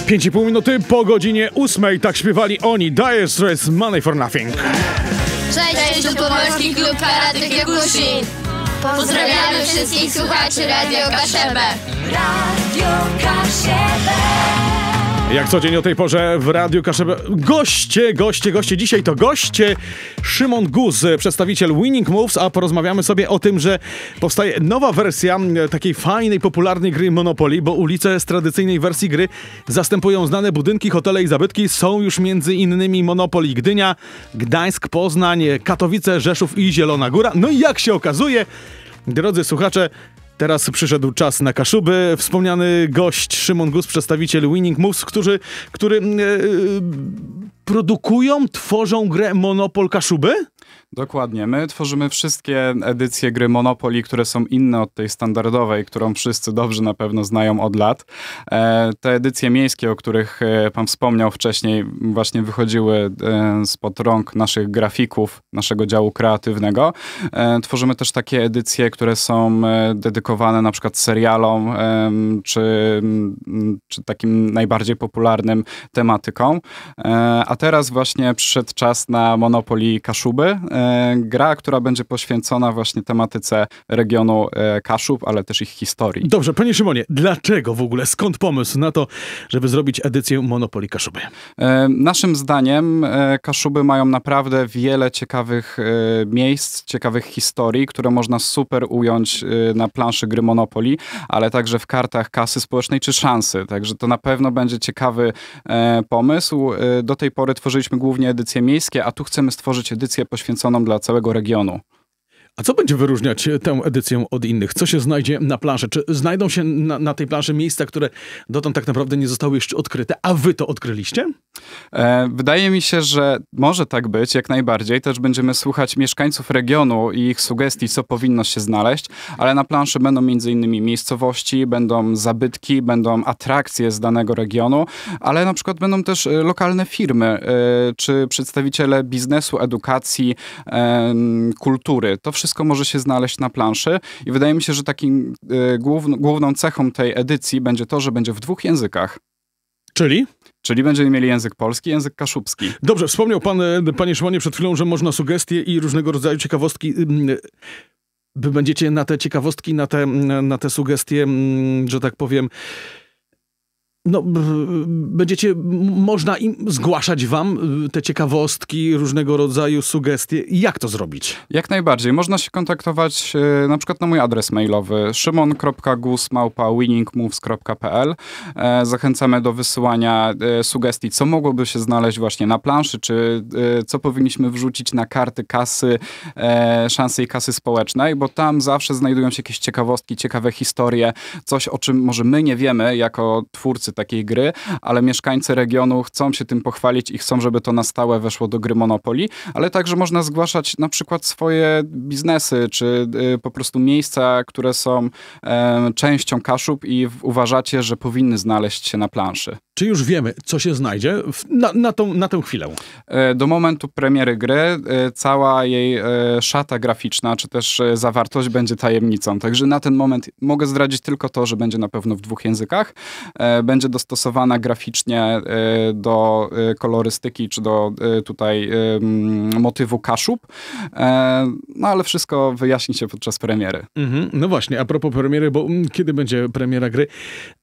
5,5 minuty po godzinie 8. Tak śpiewali oni. Dire Straits, Money for Nothing. Cześć, tu Pomorski Klub Karate Kyokushin. Pozdrawiamy wszystkich słuchaczy Radio Kaszebę. Radio Kaszebę. Jak co dzień o tej porze w Radiu Kaszebę goście. Dzisiaj to goście Szymon Guz, przedstawiciel Winning Moves, a porozmawiamy sobie o tym, że powstaje nowa wersja takiej fajnej, popularnej gry Monopoly, bo ulice z tradycyjnej wersji gry zastępują znane budynki, hotele i zabytki. Są już między innymi Monopoly Gdynia, Gdańsk, Poznań, Katowice, Rzeszów i Zielona Góra. No i jak się okazuje, drodzy słuchacze, teraz przyszedł czas na Kaszuby. Wspomniany gość Szymon Guz, przedstawiciel Winning Moves, który produkują, tworzą grę Monopol Kaszuby? Dokładnie. My tworzymy wszystkie edycje gry Monopoly, które są inne od tej standardowej, którą wszyscy dobrze na pewno znają od lat. Te edycje miejskie, o których pan wspomniał wcześniej, właśnie wychodziły spod rąk naszych grafików, naszego działu kreatywnego. Tworzymy też takie edycje, które są dedykowane na przykład serialom, czy takim najbardziej popularnym tematykom. A teraz właśnie przyszedł czas na Monopoly Kaszuby. Gra, która będzie poświęcona właśnie tematyce regionu Kaszub, ale też ich historii. Dobrze, panie Szymonie, dlaczego w ogóle, skąd pomysł na to, żeby zrobić edycję Monopoly Kaszuby? Naszym zdaniem Kaszuby mają naprawdę wiele ciekawych miejsc, ciekawych historii, które można super ująć na planszy gry Monopoly, ale także w kartach kasy społecznej czy szansy. Także to na pewno będzie ciekawy pomysł. Do tej pory tworzyliśmy głównie edycje miejskie, a tu chcemy stworzyć edycję poświęconą dla całego regionu. A co będzie wyróżniać tę edycję od innych? Co się znajdzie na planszy? Czy znajdą się na tej planszy miejsca, które dotąd tak naprawdę nie zostały jeszcze odkryte, a wy to odkryliście? Wydaje mi się, że może tak być, jak najbardziej. Też będziemy słuchać mieszkańców regionu i ich sugestii, co powinno się znaleźć, ale na planszy będą m.in. miejscowości, będą zabytki, będą atrakcje z danego regionu, ale na przykład będą też lokalne firmy, czy przedstawiciele biznesu, edukacji, kultury. To wszystko może się znaleźć na planszy i wydaje mi się, że takim główną cechą tej edycji będzie to, że będzie w 2 językach. Czyli będziemy mieli język polski, język kaszubski. Dobrze, wspomniał pan, panie Szymonie, przed chwilą, że można sugestie i różnego rodzaju ciekawostki. Wy będziecie na te ciekawostki, na te sugestie, że tak powiem, no, będziecie, można im zgłaszać wam te ciekawostki, różnego rodzaju sugestie. Jak to zrobić? Jak najbardziej. Można się kontaktować na przykład na mój adres mailowy szymon.guz@winningmoves.pl. Zachęcamy do wysyłania sugestii, co mogłoby się znaleźć właśnie na planszy, czy co powinniśmy wrzucić na karty kasy, szansy i kasy społecznej, bo tam zawsze znajdują się jakieś ciekawostki, ciekawe historie, coś o czym może my nie wiemy jako twórcy takiej gry, ale mieszkańcy regionu chcą się tym pochwalić i chcą, żeby to na stałe weszło do gry Monopoly, ale także można zgłaszać na przykład swoje biznesy, czy po prostu miejsca, które są częścią Kaszub i uważacie, że powinny znaleźć się na planszy. Czy już wiemy, co się znajdzie na tę chwilę? Do momentu premiery gry cała jej szata graficzna, czy też zawartość będzie tajemnicą. Także na ten moment mogę zdradzić tylko to, że będzie na pewno w 2 językach. Będzie dostosowana graficznie do kolorystyki, czy do tutaj motywu Kaszub. No ale wszystko wyjaśni się podczas premiery. No właśnie, a propos premiery, bo kiedy będzie premiera gry?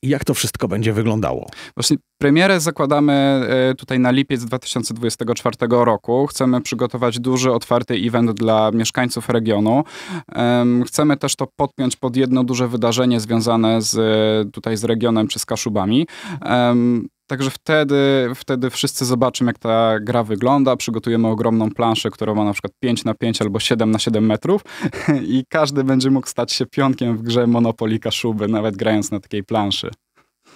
Jak to wszystko będzie wyglądało? Właśnie premierę zakładamy tutaj na lipiec 2024 roku. Chcemy przygotować duży, otwarty event dla mieszkańców regionu. Chcemy też to podpiąć pod jedno duże wydarzenie związane tutaj z regionem czy z Kaszubami. Także wtedy wszyscy zobaczą, jak ta gra wygląda. Przygotujemy ogromną planszę, która ma na przykład 5x5 albo 7x7 metrów i każdy będzie mógł stać się pionkiem w grze Monopoly Kaszuby, nawet grając na takiej planszy.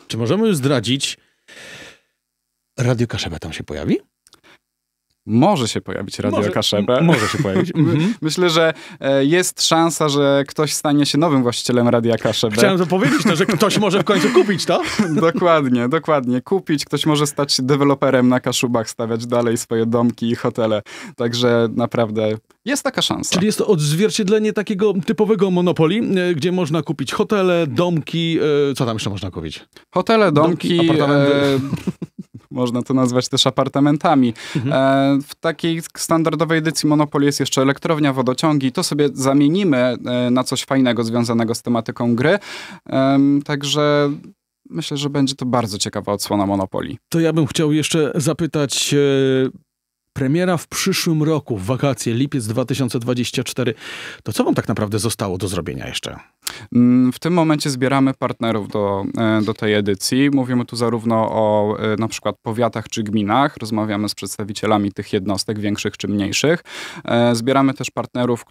Czy możemy już zdradzić, Radio Kaszebę tam się pojawi? Może się pojawić Radio Kaszebę. Może się pojawić. Myślę, że jest szansa, że ktoś stanie się nowym właścicielem Radia Kaszebę. Chciałem to powiedzieć, no, że ktoś może w końcu kupić to. Dokładnie. Kupić. Ktoś może stać się deweloperem na Kaszubach, stawiać dalej swoje domki i hotele. Także naprawdę jest taka szansa. Czyli jest to odzwierciedlenie takiego typowego Monopoly, gdzie można kupić hotele, domki, co tam jeszcze można kupić? Hotele, domki, apartamenty. Można to nazwać też apartamentami. W takiej standardowej edycji Monopoly jest jeszcze elektrownia, wodociągi. To sobie zamienimy na coś fajnego związanego z tematyką gry. Także myślę, że będzie to bardzo ciekawa odsłona Monopoly. To ja bym chciał jeszcze zapytać, premiera w przyszłym roku, w wakacje, lipiec 2024. To co wam tak naprawdę zostało do zrobienia jeszcze? W tym momencie zbieramy partnerów do tej edycji. Mówimy tu zarówno o na przykład powiatach czy gminach. Rozmawiamy z przedstawicielami tych jednostek, większych czy mniejszych. Zbieramy też partnerów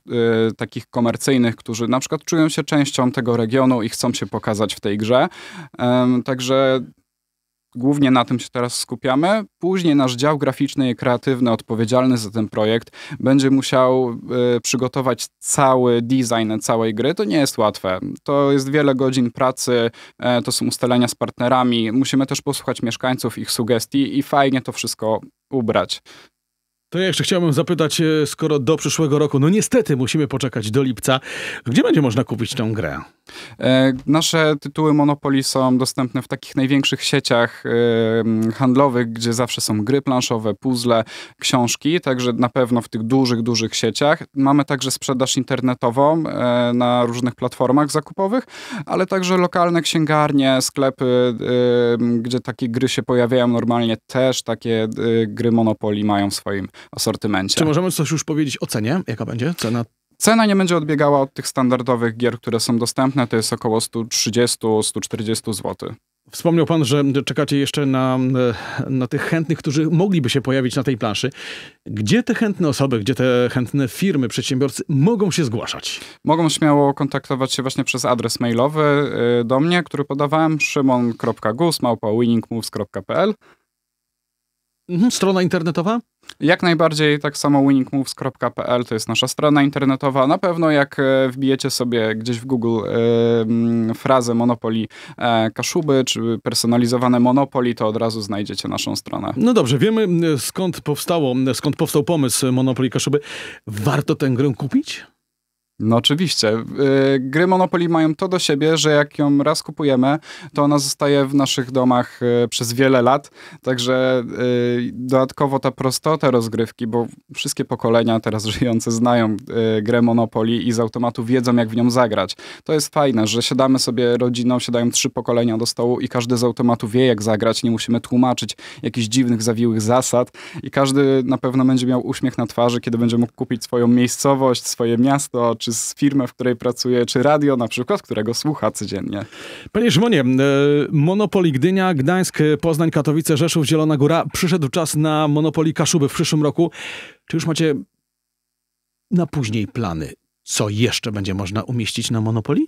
takich komercyjnych, którzy na przykład czują się częścią tego regionu i chcą się pokazać w tej grze. Także głównie na tym się teraz skupiamy. Później nasz dział graficzny i kreatywny, odpowiedzialny za ten projekt, będzie musiał przygotować cały design całej gry. To nie jest łatwe. To jest wiele godzin pracy, to są ustalenia z partnerami. Musimy też posłuchać mieszkańców, ich sugestii i fajnie to wszystko ubrać. To ja jeszcze chciałbym zapytać, skoro do przyszłego roku, no niestety musimy poczekać do lipca, gdzie będzie można kupić tę grę? Nasze tytuły Monopoly są dostępne w takich największych sieciach handlowych, gdzie zawsze są gry planszowe, puzzle, książki, także na pewno w tych dużych sieciach. Mamy także sprzedaż internetową na różnych platformach zakupowych, ale także lokalne księgarnie, sklepy, gdzie takie gry się pojawiają normalnie, też takie gry Monopoly mają w swoim asortymencie. Czy możemy coś już powiedzieć o cenie? Jaka będzie cena? Cena nie będzie odbiegała od tych standardowych gier, które są dostępne. To jest około 130-140 zł. Wspomniał pan, że czekacie jeszcze na tych chętnych, którzy mogliby się pojawić na tej planszy. Gdzie te chętne osoby, gdzie te chętne firmy, przedsiębiorcy mogą się zgłaszać? Mogą śmiało kontaktować się właśnie przez adres mailowy do mnie, który podawałem, szymon.gus@winningmoves.pl. Strona internetowa? Jak najbardziej, tak samo winningmoves.pl to jest nasza strona internetowa. Na pewno jak wbijecie sobie gdzieś w Google frazę Monopoly Kaszuby, czy personalizowane Monopoly, to od razu znajdziecie naszą stronę. No dobrze, wiemy skąd powstał pomysł Monopoly Kaszuby. Warto tę grę kupić? No oczywiście. Gry Monopoly mają to do siebie, że jak ją raz kupujemy, to ona zostaje w naszych domach przez wiele lat. Także dodatkowo ta prostota rozgrywki, bo wszystkie pokolenia teraz żyjące znają grę Monopoly i z automatu wiedzą, jak w nią zagrać. To jest fajne, że siadamy sobie rodziną, siadają 3 pokolenia do stołu i każdy z automatu wie, jak zagrać. Nie musimy tłumaczyć jakichś dziwnych, zawiłych zasad i każdy na pewno będzie miał uśmiech na twarzy, kiedy będzie mógł kupić swoją miejscowość, swoje miasto, czy z firmę, w której pracuje, czy radio na przykład, którego słucha codziennie. Panie Szymonie, Monopoly Gdynia, Gdańsk, Poznań, Katowice, Rzeszów, Zielona Góra. Przyszedł czas na Monopoly Kaszuby w przyszłym roku. Czy już macie na później plany? Co jeszcze będzie można umieścić na Monopoly?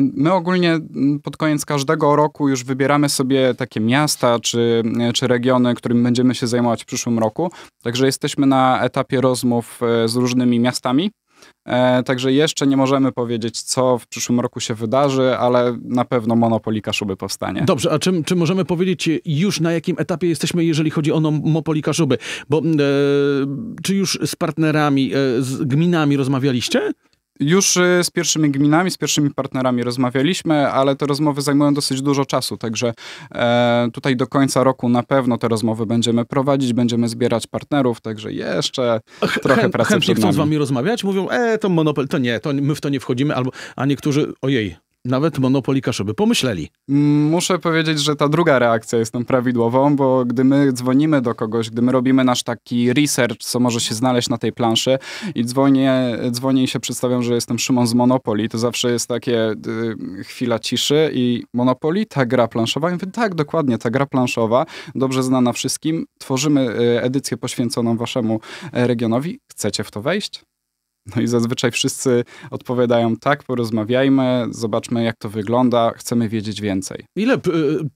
My ogólnie pod koniec każdego roku już wybieramy sobie takie miasta czy regiony, którymi będziemy się zajmować w przyszłym roku. Także jesteśmy na etapie rozmów z różnymi miastami. Także jeszcze nie możemy powiedzieć, co w przyszłym roku się wydarzy, ale na pewno Monopoly Kaszuby powstanie. Dobrze, a czy możemy powiedzieć już na jakim etapie jesteśmy, jeżeli chodzi o Monopoly Kaszuby? Bo czy już z partnerami, z gminami rozmawialiście? Już z pierwszymi gminami, z pierwszymi partnerami rozmawialiśmy, ale te rozmowy zajmują dosyć dużo czasu, także tutaj do końca roku na pewno te rozmowy będziemy prowadzić, będziemy zbierać partnerów, także jeszcze trochę pracy chętnie przed chcą nami. z wami rozmawiać, mówią, to Monopoly, to nie, to my w to nie wchodzimy, a niektórzy, ojej, nawet Monopoly Kaszuby pomyśleli. Muszę powiedzieć, że ta druga reakcja jest tą prawidłową, bo gdy my dzwonimy do kogoś, gdy my robimy nasz taki research, co może się znaleźć na tej planszy i dzwonię i się przedstawiam, że jestem Szymon z Monopoly, to zawsze jest takie chwila ciszy i Monopoly, ta gra planszowa. Ja mówię, tak, dokładnie, ta gra planszowa, dobrze znana wszystkim. Tworzymy edycję poświęconą waszemu regionowi. Chcecie w to wejść? No i zazwyczaj wszyscy odpowiadają tak, porozmawiajmy, zobaczmy jak to wygląda, chcemy wiedzieć więcej. Ile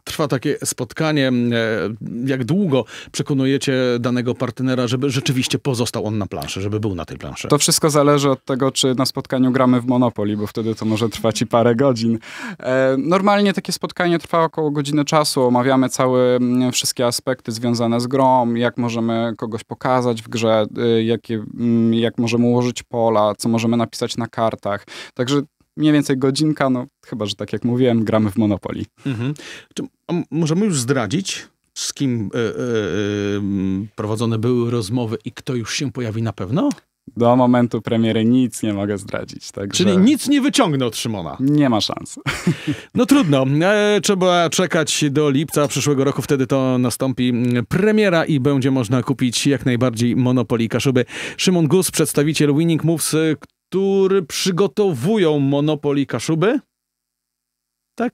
trwa takie spotkanie? Jak długo przekonujecie danego partnera, żeby rzeczywiście pozostał on na planszy, żeby był na tej planszy? To wszystko zależy od tego, czy na spotkaniu gramy w Monopoly, bo wtedy to może trwać i parę godzin. Normalnie takie spotkanie trwa około godziny czasu. Omawiamy wszystkie aspekty związane z grą, jak możemy kogoś pokazać w grze, jak możemy ułożyć pola, co możemy napisać na kartach. Także mniej więcej godzinka, no chyba, że tak jak mówiłem, gramy w Monopoly. A możemy już zdradzić, z kim prowadzone były rozmowy i kto już się pojawi na pewno? Do momentu premiery nic nie mogę zdradzić. Także Czyli nic nie wyciągnę od Szymona. Nie ma szans. No trudno. Trzeba czekać do lipca przyszłego roku. Wtedy to nastąpi premiera i będzie można kupić jak najbardziej Monopoly Kaszuby. Szymon Guz, przedstawiciel Winning Moves, który przygotowują Monopoly Kaszuby.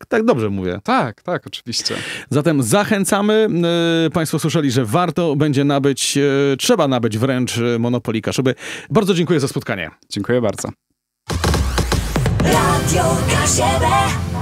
Tak dobrze mówię. Tak, oczywiście. Zatem zachęcamy. Państwo słyszeli, że warto będzie trzeba nabyć wręcz Monopoly Kaszuby. Bardzo dziękuję za spotkanie. Dziękuję bardzo. Radio Kaszebę.